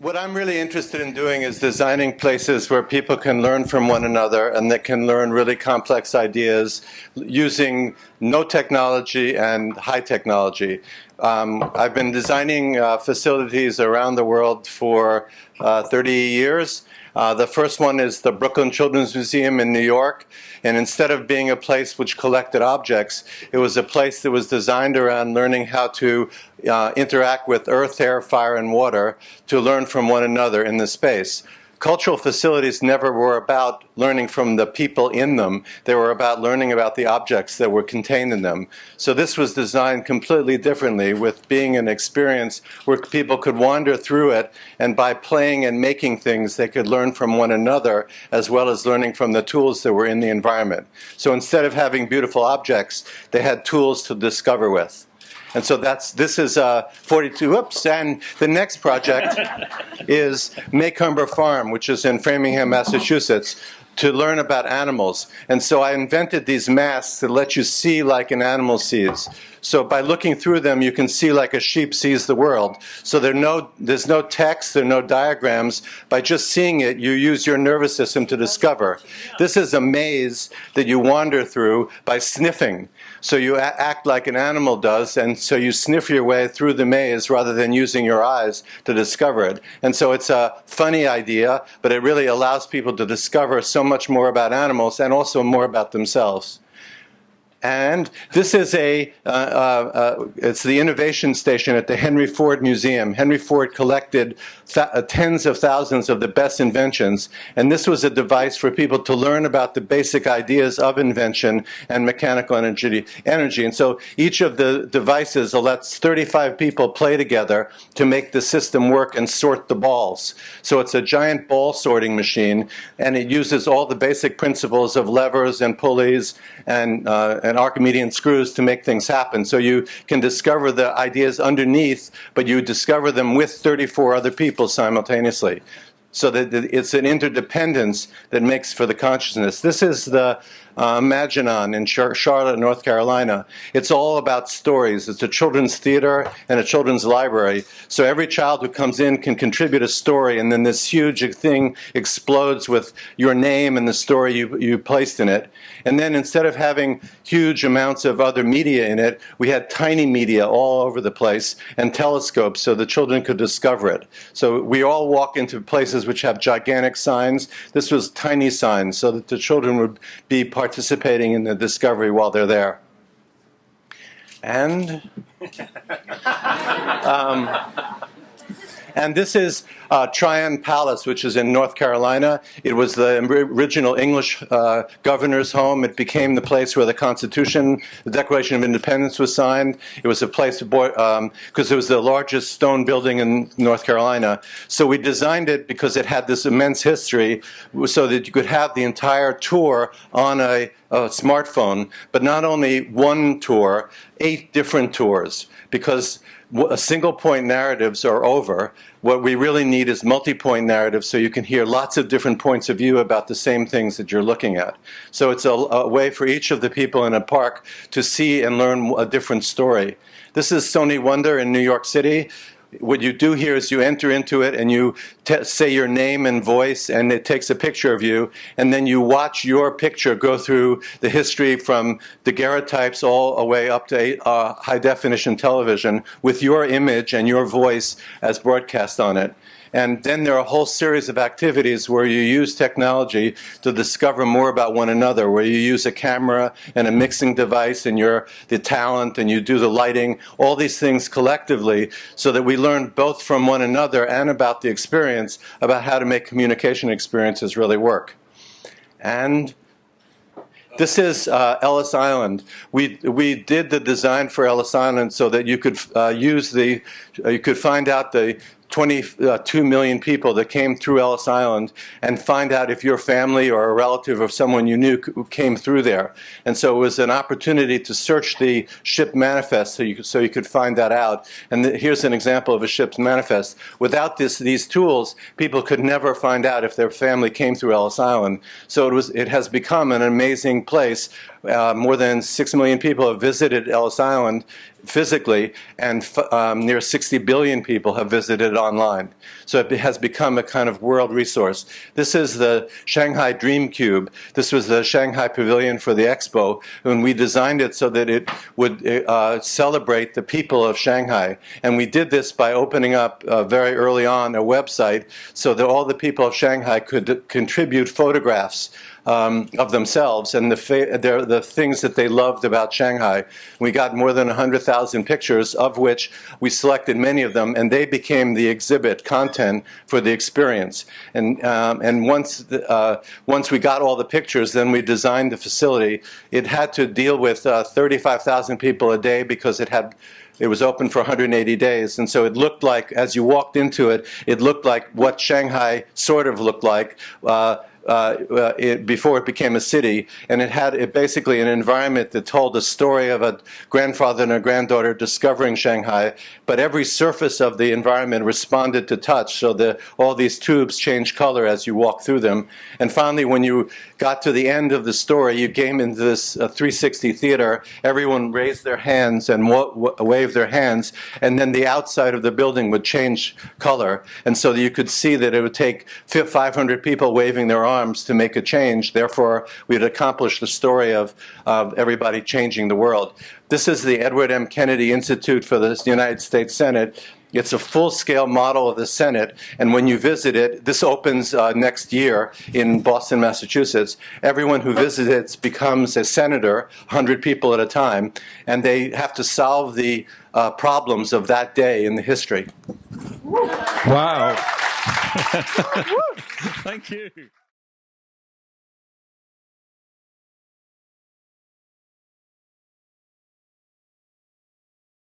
What I'm really interested in doing is designing places where people can learn from one another and that can learn really complex ideas using no technology and high technology. I've been designing facilities around the world for 30 years. The first one is the Brooklyn Children's Museum in New York. And instead of being a place which collected objects, it was a place that was designed around learning how to interact with earth, air, fire, and water to learn from one another in the space. Cultural facilities never were about learning from the people in them. They were about learning about the objects that were contained in them. So this was designed completely differently, with being an experience where people could wander through it, and by playing and making things, they could learn from one another, as well as learning from the tools that were in the environment. So instead of having beautiful objects, they had tools to discover with. And so this is 42, and the next project is Maycomber Farm, which is in Framingham, Massachusetts, to learn about animals. And so I invented these masks that let you see like an animal sees. So by looking through them, you can see like a sheep sees the world. So there's no text, there are no diagrams. By just seeing it, you use your nervous system to discover. This is a maze that you wander through by sniffing. So you act like an animal does, and so you sniff your way through the maze rather than using your eyes to discover it. And so it's a funny idea, but it really allows people to discover so much more about animals and also more about themselves. And this is it's the innovation station at the Henry Ford Museum. Henry Ford collected tens of thousands of the best inventions, and this was a device for people to learn about the basic ideas of invention and mechanical energy. And so each of the devices lets 35 people play together to make the system work and sort the balls. So it's a giant ball sorting machine, and it uses all the basic principles of levers and pulleys and Archimedean screws to make things happen. So you can discover the ideas underneath, but you discover them with 34 other people simultaneously. So that it's an interdependence that makes for the consciousness. This is the Maginot in Charlotte, North Carolina. It's all about stories. It's a children's theater and a children's library. So every child who comes in can contribute a story, and then this huge thing explodes with your name and the story you placed in it. And then instead of having huge amounts of other media in it, we had tiny media all over the place and telescopes so the children could discover it. So we all walk into places which have gigantic signs. This was tiny signs so that the children would be participating in the discovery while they're there. And this is Tryon Palace, which is in North Carolina. It was the original English governor's home. It became the place where the Constitution, the Declaration of Independence was signed. It was a place because it was the largest stone building in North Carolina. So we designed it because it had this immense history so that you could have the entire tour on a smartphone, but not only one tour, 8 different tours, because single point narratives are over. What we really need is multi-point narratives so you can hear lots of different points of view about the same things that you're looking at. So it's a way for each of the people in a park to see and learn a different story. This is Sony Wonder in New York City. What you do here is you enter into it and you say your name and voice, and it takes a picture of you, and then you watch your picture go through the history from daguerreotypes all the way up to high-definition television with your image and your voice as broadcast on it. And then there are a whole series of activities where you use technology to discover more about one another, where you use a camera and a mixing device and the talent, and you do the lighting, all these things collectively, so that we learn both from one another and about the experience, about how to make communication experiences really work. And this is Ellis Island. We did the design for Ellis Island so that you could you could find out the 22 million people that came through Ellis Island and find out if your family or a relative of someone you knew came through there. And so it was an opportunity to search the ship manifest so you could find that out. And here's an example of a ship's manifest. Without these tools, people could never find out if their family came through Ellis Island. So it has become an amazing place. More than 6 million people have visited Ellis Island physically, and near 60 billion people have visited online. So it has become a kind of world resource. This is the Shanghai Dream Cube. This was the Shanghai Pavilion for the Expo, and we designed it so that it would celebrate the people of Shanghai. And we did this by opening up very early on a website so that all the people of Shanghai could contribute photographs of themselves and the things that they loved about Shanghai. We got more than 100,000 pictures, of which we selected many of them, and they became the exhibit content for the experience. And once we got all the pictures, then we designed the facility. It had to deal with 35,000 people a day because it was open for 180 days, and so it looked like, as you walked into it, it looked like what Shanghai sort of looked like before it became a city, and it had basically an environment that told the story of a grandfather and a granddaughter discovering Shanghai, but every surface of the environment responded to touch, so all these tubes changed color as you walked through them. And finally, when you got to the end of the story, you came into this 360 theater. Everyone raised their hands and waved their hands, and then the outside of the building would change color, and so that you could see that it would take 500 people waving their arms to make a change. Therefore, we had accomplished the story of everybody changing the world. This is the Edward M. Kennedy Institute for the United States Senate. It's a full-scale model of the Senate, and when you visit it, this opens next year in Boston, Massachusetts. Everyone who visits it becomes a senator, 100 people at a time, and they have to solve the problems of that day in the history. Wow. Thank you.